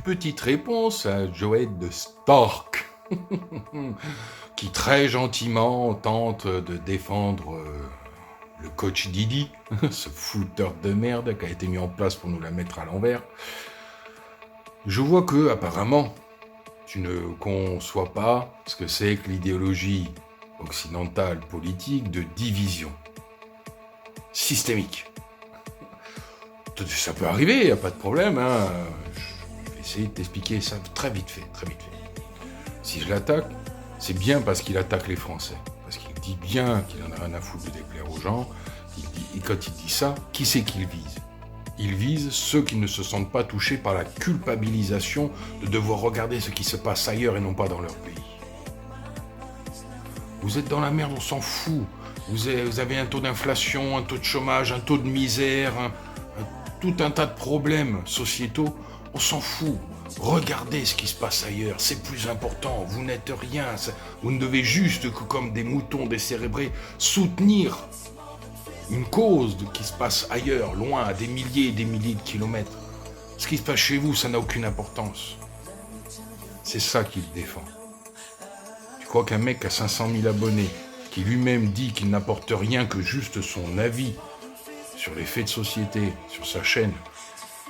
Petite réponse à Joël de Stork, qui très gentiment tente de défendre le coach Didi, ce fouteur de merde qui a été mis en place pour nous la mettre à l'envers. Je vois que, apparemment, tu ne conçois pas ce que c'est que l'idéologie occidentale politique de division systémique. Ça peut arriver, il n'y a pas de problème. Hein. Je vais essayer de t'expliquer ça très vite fait. Si je l'attaque, c'est bien parce qu'il attaque les Français. Parce qu'il dit bien qu'il en a rien à foutre de déplaire aux gens. Et quand il dit ça, qui c'est qu'il vise ? Il vise ceux qui ne se sentent pas touchés par la culpabilisation de devoir regarder ce qui se passe ailleurs et non pas dans leur pays. Vous êtes dans la merde, on s'en fout. Vous avez un taux d'inflation, un taux de chômage, un taux de misère, tout un tas de problèmes sociétaux, on s'en fout. Regardez ce qui se passe ailleurs, c'est plus important, vous n'êtes rien, vous ne devez juste que comme des moutons décérébrés soutenir une cause qui se passe ailleurs, loin, à des milliers et des milliers de kilomètres. Ce qui se passe chez vous, ça n'a aucune importance. C'est ça qu'il défend. Tu crois qu'un mec à 500 000 abonnés, qui lui-même dit qu'il n'apporte rien que juste son avis sur les faits de société, sur sa chaîne,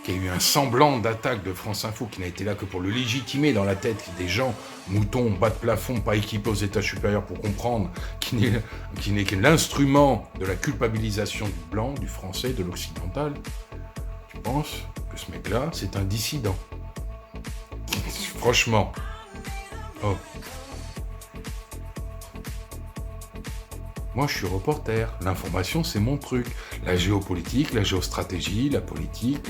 qui a eu un semblant d'attaque de France Info, qui n'a été là que pour le légitimer dans la tête des gens, moutons, bas de plafond, pas équipés aux étages supérieurs pour comprendre, qui n'est que l'instrument de la culpabilisation du blanc, du français, de l'occidental. Tu penses que ce mec-là, c'est un dissident? Franchement. Oh. Moi, je suis reporter. L'information, c'est mon truc. La géopolitique, la géostratégie, la politique,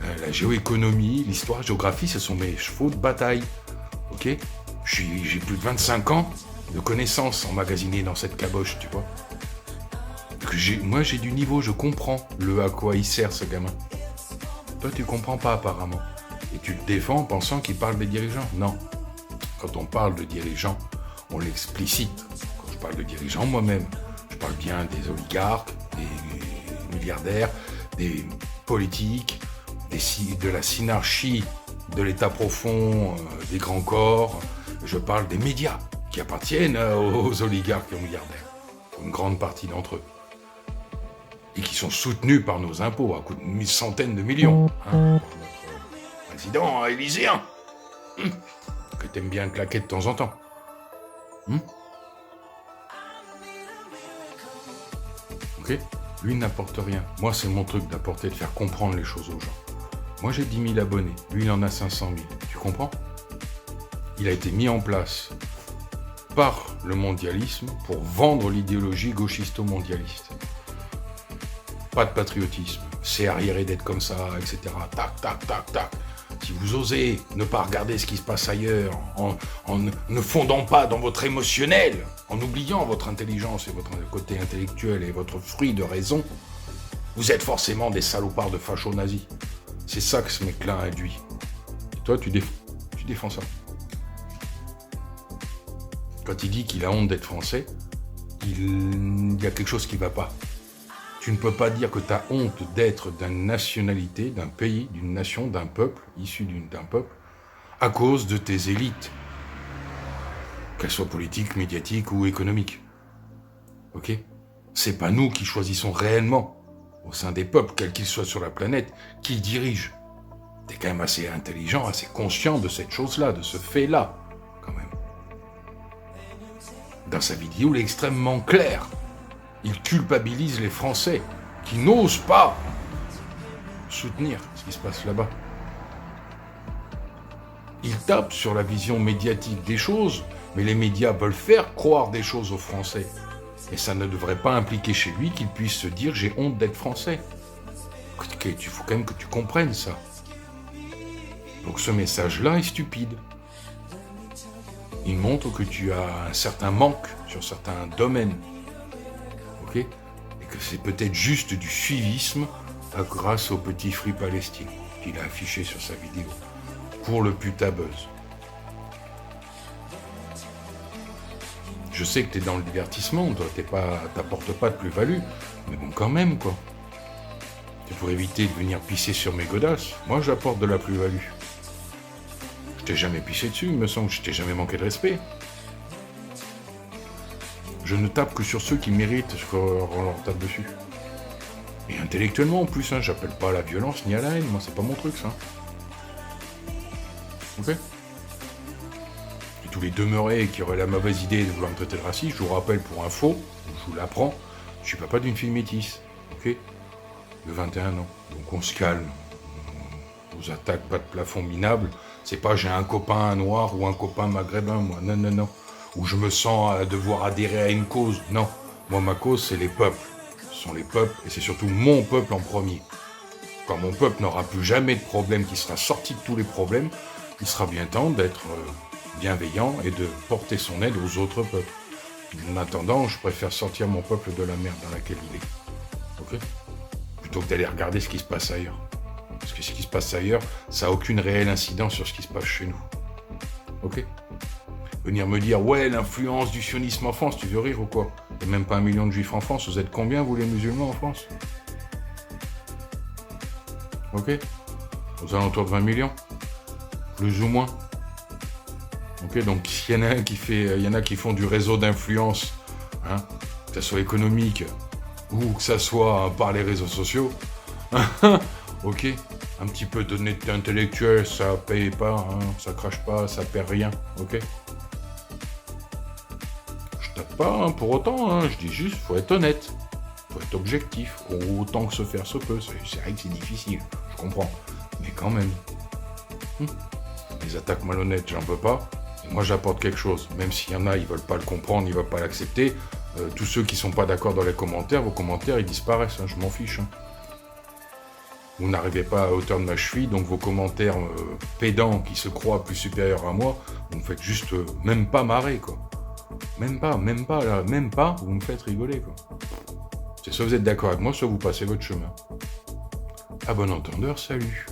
la géoéconomie, l'histoire, la géographie, ce sont mes chevaux de bataille. Ok ? J'ai plus de 25 ans de connaissances emmagasinées dans cette caboche, tu vois. Moi, j'ai du niveau, je comprends à quoi il sert, ce gamin. Toi, tu comprends pas, apparemment. Et tu le défends en pensant qu'il parle des dirigeants. Non. Quand on parle de dirigeants, on l'explicite. Quand je parle de dirigeants, moi-même, je parle bien des oligarques, des milliardaires, des politiques, de la synarchie, de l'état profond, des grands corps. Je parle des médias qui appartiennent aux oligarques et aux milliardaires. Une grande partie d'entre eux. Et qui sont soutenus par nos impôts à coût de centaines de millions. Hein, pour notre président élyséen. Que t'aimes bien claquer de temps en temps. Ok ? Lui n'apporte rien. Moi, c'est mon truc d'apporter, de faire comprendre les choses aux gens. Moi, j'ai 10 000 abonnés. Lui, il en a 500 000. Tu comprends ? Il a été mis en place par le mondialisme pour vendre l'idéologie gauchisto-mondialiste. Pas de patriotisme. C'est arriéré d'être comme ça, etc. Tac, tac, tac, tac. Si vous osez ne pas regarder ce qui se passe ailleurs, en ne fondant pas dans votre émotionnel, en oubliant votre intelligence et votre côté intellectuel et votre fruit de raison, vous êtes forcément des salopards de fachos nazis. C'est ça que ce mec-là induit. Et toi, tu défends ça. Quand il dit qu'il a honte d'être français, il y a quelque chose qui ne va pas. Tu ne peux pas dire que tu as honte d'être d'une nationalité, d'un pays, d'une nation, d'un peuple, issu d'un peuple, à cause de tes élites, qu'elles soient politiques, médiatiques ou économiques. Ok ? C'est pas nous qui choisissons réellement, au sein des peuples, quels qu'ils soient sur la planète, qui dirigent. T'es quand même assez intelligent, assez conscient de cette chose-là, de ce fait-là, quand même. Dans sa vidéo, il est extrêmement clair. Il culpabilise les Français qui n'osent pas soutenir ce qui se passe là-bas. Il tape sur la vision médiatique des choses, mais les médias veulent faire croire des choses aux Français. Et ça ne devrait pas impliquer chez lui qu'il puisse se dire « j'ai honte d'être français ». Il faut quand même que tu comprennes ça. Donc ce message-là est stupide. Il montre que tu as un certain manque sur certains domaines. Ok ? Et que c'est peut-être juste du suivisme grâce au petit Free Palestine qu'il a affiché sur sa vidéo. Pour le putain buzz. Je sais que t'es dans le divertissement, toi, t'apportes pas de plus-value, mais bon, quand même, quoi. C'est pour éviter de venir pisser sur mes godasses. Moi, j'apporte de la plus-value. Je t'ai jamais pissé dessus, il me semble. Je t'ai jamais manqué de respect. Je ne tape que sur ceux qui méritent qu'on leur tape dessus. Et intellectuellement en plus, hein, j'appelle pas à la violence ni à la haine, moi c'est pas mon truc ça. Ok. Et tous les demeurés qui auraient la mauvaise idée de vouloir me traiter de raciste, je vous rappelle pour info, je vous l'apprends, je suis papa d'une fille métisse, ok, de 21 ans. Donc on se calme, on vous attaque pas de plafond minable, c'est pas j'ai un copain noir ou un copain maghrébin, moi, non, non, non. Ou je me sens à devoir adhérer à une cause, non. Moi ma cause c'est les peuples. Ce sont les peuples, et c'est surtout mon peuple en premier. Quand mon peuple n'aura plus jamais de problème, qui sera sorti de tous les problèmes, il sera bien temps d'être bienveillant et de porter son aide aux autres peuples. En attendant, je préfère sortir mon peuple de la merde dans laquelle il est. Ok ? Plutôt que d'aller regarder ce qui se passe ailleurs. Parce que ce qui se passe ailleurs, ça n'a aucune réelle incidence sur ce qui se passe chez nous. Ok ? Venir me dire, ouais, l'influence du sionisme en France, tu veux rire ou quoi ? Il n'y a même pas 1 million de juifs en France, vous êtes combien, vous les musulmans en France ? Ok ? Aux alentours de 20 millions ? Plus ou moins ? Ok, donc s'il y en a un qui fait, il y en a qui font du réseau d'influence, hein, que ça soit économique, ou que ça soit par les réseaux sociaux, ok, un petit peu d'honnêteté intellectuelle, ça paye pas, hein, ça crache pas, ça perd rien, ok ? Pas hein, pour autant, hein, je dis juste, faut être honnête, faut être objectif, autant que se faire se peut. C'est vrai que c'est difficile, je comprends, mais quand même. Les attaques malhonnêtes, j'en veux pas, et moi j'apporte quelque chose, même s'il y en a, ils veulent pas le comprendre, ils veulent pas l'accepter. Tous ceux qui sont pas d'accord dans les commentaires, vos commentaires ils disparaissent, hein, je m'en fiche. Hein. Vous n'arrivez pas à hauteur de ma cheville, donc vos commentaires pédants qui se croient plus supérieurs à moi, vous me faites juste même pas marrer, quoi. Même pas, là, même pas, vous me faites rigoler, quoi. C'est soit vous êtes d'accord avec moi, soit vous passez votre chemin. À bon entendeur, salut.